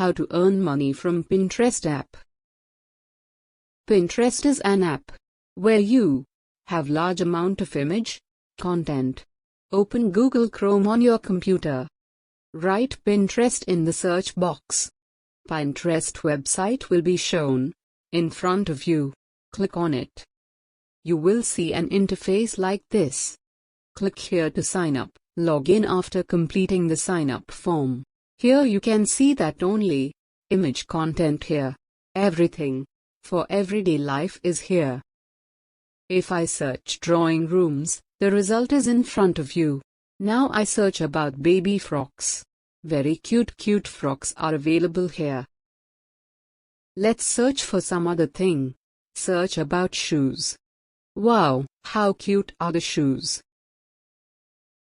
How to earn money from Pinterest app. Pinterest is an app where you have large amount of image content. Open Google Chrome on your computer. Write Pinterest in the search box. Pinterest website will be shown in front of you. Click on it. You will see an interface like this. Click here to sign up. Log in after completing the sign up form. Here you can see that only image content here. Everything for everyday life is here. If I search drawing rooms, the result is in front of you. Now I search about baby frocks. Very cute frocks are available here. Let's search for some other thing. Search about shoes. Wow, how cute are the shoes.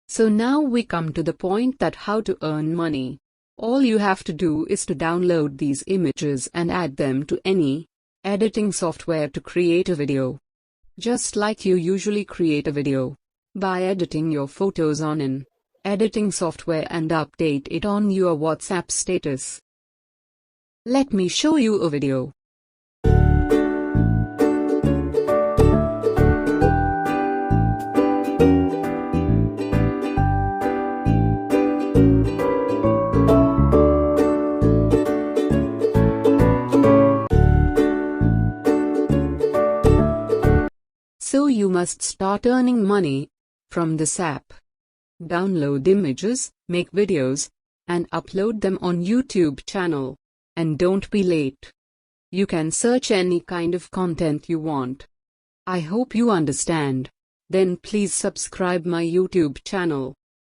So now we come to the point that how to earn money. All you have to do is to download these images and add them to any editing software to create a video. Just like you usually create a video by editing your photos on an editing software and update it on your WhatsApp status. Let me show you a video. So you must start earning money from this app. Download images, make videos, and upload them on YouTube channel. And don't be late. You can search any kind of content you want. I hope you understand. Then please subscribe my YouTube channel.